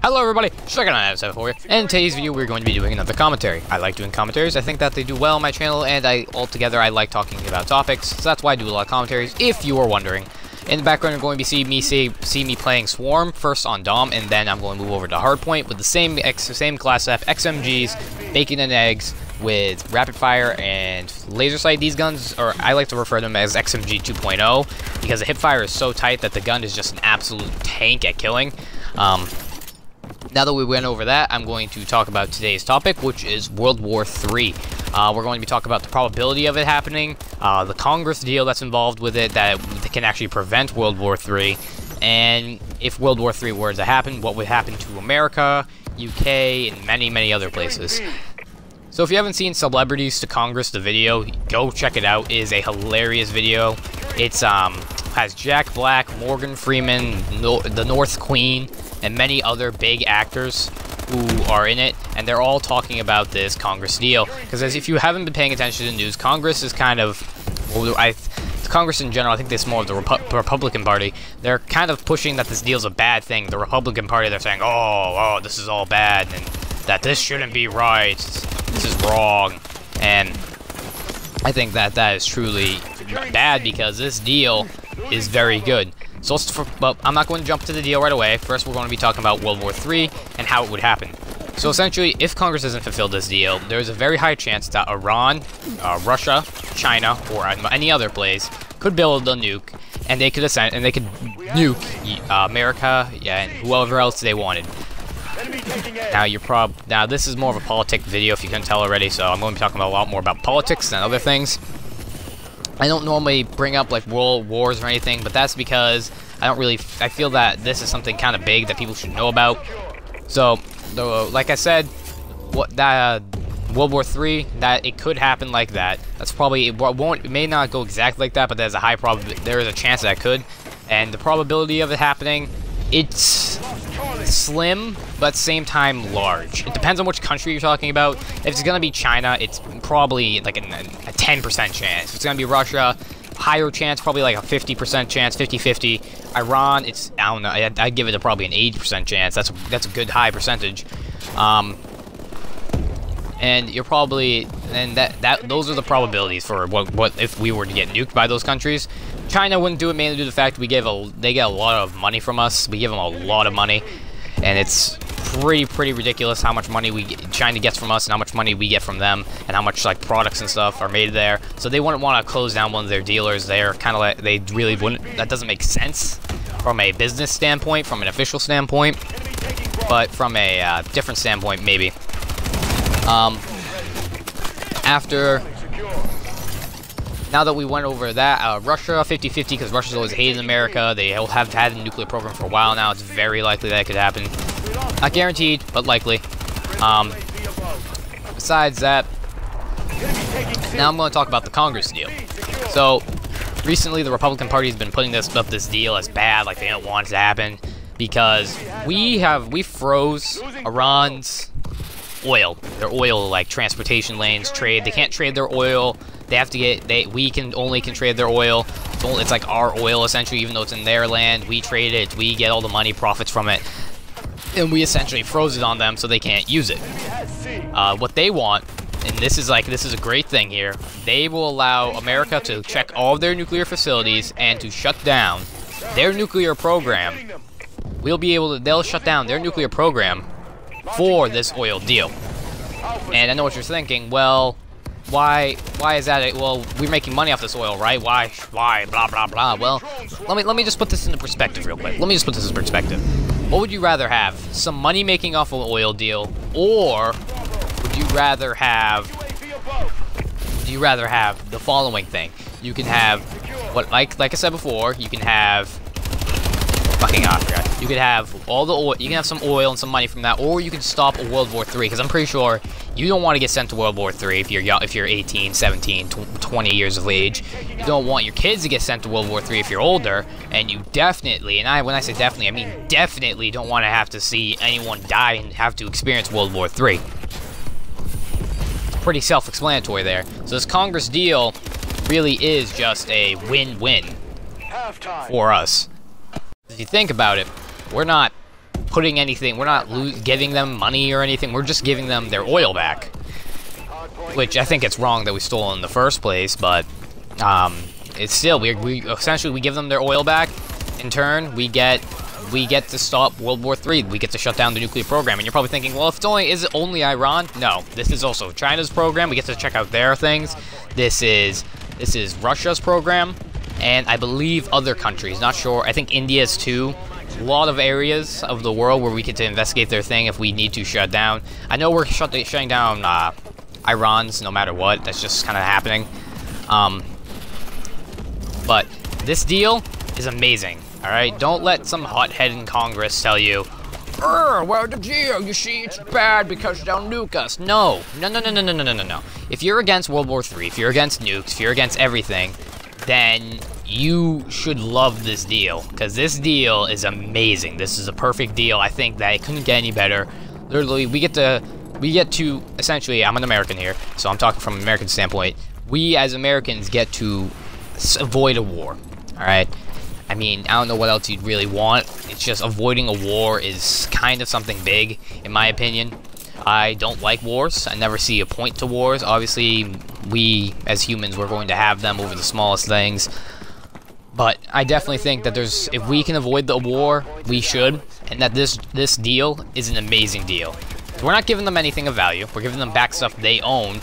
Hello everybody, Second on episode 4 here, and in today's video we're going to be doing another commentary. I like doing commentaries, I think that they do well on my channel, and altogether I like talking about topics, so that's why I do a lot of commentaries, if you are wondering. In the background you're going to see me playing Swarm, first on Dom, and then I'm going to move over to Hardpoint with the same class F XMGs, bacon and eggs, with rapid fire and laser sight. These guns, or I like to refer to them as XMG 2.0, because the hip fire is so tight that the gun is just an absolute tank at killing. Now that we went over that, I'm going to talk about today's topic, which is World War III. We're going to be talking about the probability of it happening, the Congress deal that's involved with it that can actually prevent World War III, and if World War III were to happen, what would happen to America, UK, and many, many other places. So if you haven't seen Celebrities to Congress, the video, go check it out. It is a hilarious video. It's has Jack Black, Morgan Freeman, the North Queen, and many other big actors who are in it, and they're all talking about this Congress deal. Because as if you haven't been paying attention to the news, Congress is kind of, well, Congress in general, I think this is more of the Republican Party. They're kind of pushing that this deal's a bad thing. The Republican Party, they're saying, oh, this is all bad, and that this shouldn't be right. This is wrong, and I think that is truly bad because this deal is very good. So but I'm not going to jump to the deal right away. First, we're going to be talking about World War III and how it would happen. So essentially, if Congress doesn't fulfill this deal, there's a very high chance that Iran, Russia, China, or any other place could build a nuke, and they could nuke America, and whoever else they wanted. Now this is more of a politic video if you couldn't tell already, so I'm going to be talking about a lot more about politics than other things. I don't normally bring up like world wars or anything, but that's because I feel that this is something kind of big that people should know about. So, like I said, World War III, that it could happen like that. That's probably, it may not go exactly like that, but there's a high probability, there is a chance that it could. And the probability of it happening, it's slim, but at the same time large. It depends on which country you're talking about. If it's gonna be China, it's probably like a 10% chance. If it's gonna be Russia, higher chance, probably like a 50% chance, 50-50. Iran, it's, I don't know, I'd give it probably an 80% chance. That's a good high percentage. And you're probably, and those are the probabilities for what if we were to get nuked by those countries. China wouldn't do it mainly due to the fact they get a lot of money from us. We give them a lot of money, and it's pretty ridiculous how much money China gets from us and how much money we get from them, and how much like products and stuff are made there. So they wouldn't want to close down one of their dealers. They're kind of like, they really wouldn't. That doesn't make sense from a business standpoint, from an official standpoint, but from a different standpoint maybe. Now that we went over that, Russia 50-50, because Russia's always hated America. They have had a nuclear program for a while now. It's very likely that it could happen. Not guaranteed, but likely. Besides that, now I'm going to talk about the Congress deal. So, recently the Republican Party has been putting this deal as bad, like they don't want it to happen, because we froze Iran's oil. Their oil, like transportation lanes, trade. They can't trade their oil. They have to get, we can trade their oil. It's like our oil essentially, even though it's in their land. We trade it, we get all the money, profits from it, and we essentially froze it on them so they can't use it. What they want, and this is a great thing here, they will allow America to check all of their nuclear facilities and to shut down their nuclear program. They'll shut down their nuclear program for this oil deal. And I know what you're thinking, well, why is that? Well, we're making money off this oil, right? Why, blah, blah, blah. Well, let me just put this into perspective real quick. What would you rather have? Some money making off an oil deal, or would you rather have the following thing? You can have, like I said before, you can have, you could have all the oil, you can have some oil and some money from that, or you can stop a World War III, because I'm pretty sure you don't want to get sent to World War III if you're young, if you're 18, 17, 20 years of age. You don't want your kids to get sent to World War III if you're older, and you definitely, and when I say definitely, I mean definitely don't want to have to see anyone die and have to experience World War III. Pretty self-explanatory there. So this Congress deal really is just a win-win for us. If you think about it, we're not putting anything. We're not giving them money or anything. We're just giving them their oil back, which I think it's wrong that we stole in the first place. But it's still we essentially we give them their oil back. In turn, we get to stop World War III. We get to shut down the nuclear program. And you're probably thinking, well, is it only Iran? No, this is also China's program. We get to check out their things. This is Russia's program, and I believe other countries. Not sure. I think India's too. A lot of areas of the world where we get to investigate their thing if we need to shut down. I know we're shutting down Iran's no matter what. That's just kind of happening. But this deal is amazing. All right, don't let some hothead in Congress tell you, well, the deal, you see, it's bad because they'll nuke us. No. If you're against World War III, if you're against nukes, if you're against everything, then you should love this deal, because this deal is amazing. This is a perfect deal. I think that it couldn't get any better. Literally, we get to essentially, I'm an American here, so I'm talking from an American standpoint. We as Americans get to avoid a war. All right. I mean, I don't know what else you'd really want. It's just avoiding a war is kind of something big, in my opinion. I don't like wars. I never see a point to wars. Obviously, we, as humans, we're going to have them over the smallest things. But I definitely think that if we can avoid the war, we should. And that this deal is an amazing deal. We're not giving them anything of value. We're giving them back stuff they own.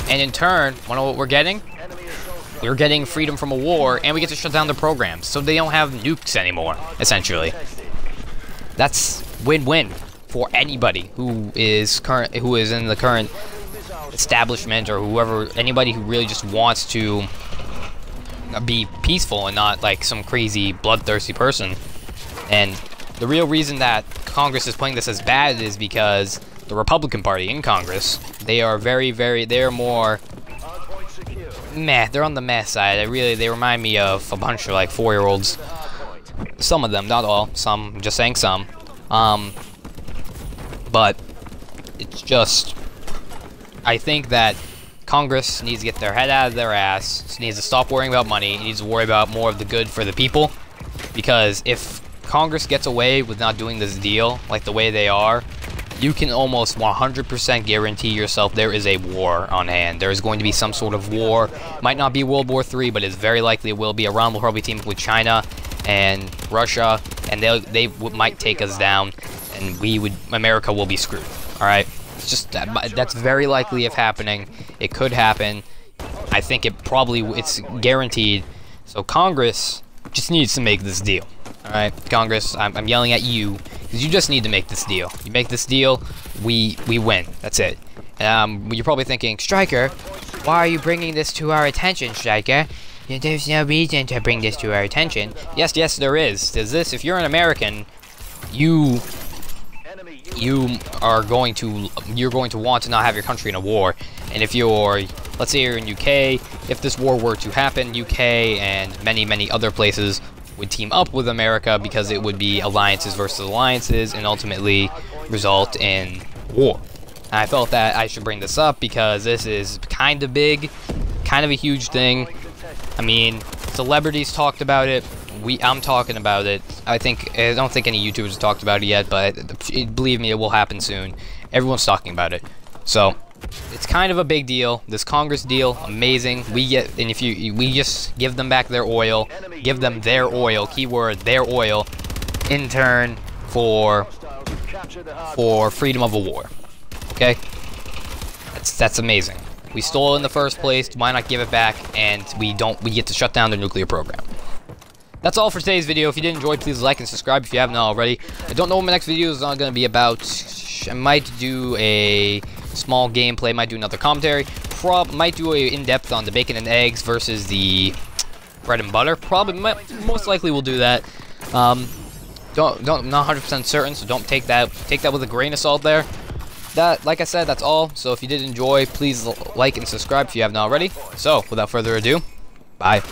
And in turn, you know what we're getting? We're getting freedom from a war, and we get to shut down their programs, so they don't have nukes anymore, essentially. That's win-win for anybody who is in the current establishment, or anybody who really just wants to be peaceful and not like some crazy bloodthirsty person. And the real reason that Congress is playing this as bad is because the Republican Party in Congress, they are they're more meh. They're on the meh side. They remind me of a bunch of like 4-year-olds. Some of them, not all. Some, I'm just saying some. But it's just, I think that Congress needs to get their head out of their ass. Needs to stop worrying about money. It needs to worry about more of the good for the people. Because if Congress gets away with not doing this deal like the way they are, you can almost 100% guarantee yourself there is a war on hand. There is going to be some sort of war. Might not be World War III, but it's very likely it will be. Iran will probably team up with China and Russia, and they might take us down, and America will be screwed. All right, it's just that's very likely of happening. It could happen. I think it's guaranteed. So Congress just needs to make this deal. Alright, Congress, I'm yelling at you, because you just need to make this deal. You make this deal, we win. That's it. You're probably thinking, Striker, why are you bringing this to our attention, Striker? There's no reason to bring this to our attention. Yes, there is. There's this, if you're an American, you're going to want to not have your country in a war. And if let's say you're in UK, if this war were to happen, UK and many other places would team up with America, because it would be alliances versus alliances and ultimately result in war. And I felt that I should bring this up because this is kind of big, kind of a huge thing. I mean, celebrities talked about it. I'm talking about it. I don't think any YouTubers have talked about it yet, but believe me, it will happen soon. Everyone's talking about it. So it's kind of a big deal. This Congress deal, amazing. We just give them back their oil, give them their oil, keyword their oil, in turn for freedom of a war. Okay, that's amazing. We stole it in the first place. Why not give it back? And we get to shut down their nuclear program. That's all for today's video. If you did enjoy, please like and subscribe if you haven't already. I don't know what my next video is going to be about. I might do a small gameplay, might do another commentary, might do a in-depth on the bacon and eggs versus the bread and butter. Most likely we'll do that. Not 100% certain, so don't take that with a grain of salt there. Like I said, that's all. So if you did enjoy, please like and subscribe if you haven't already. So without further ado, bye.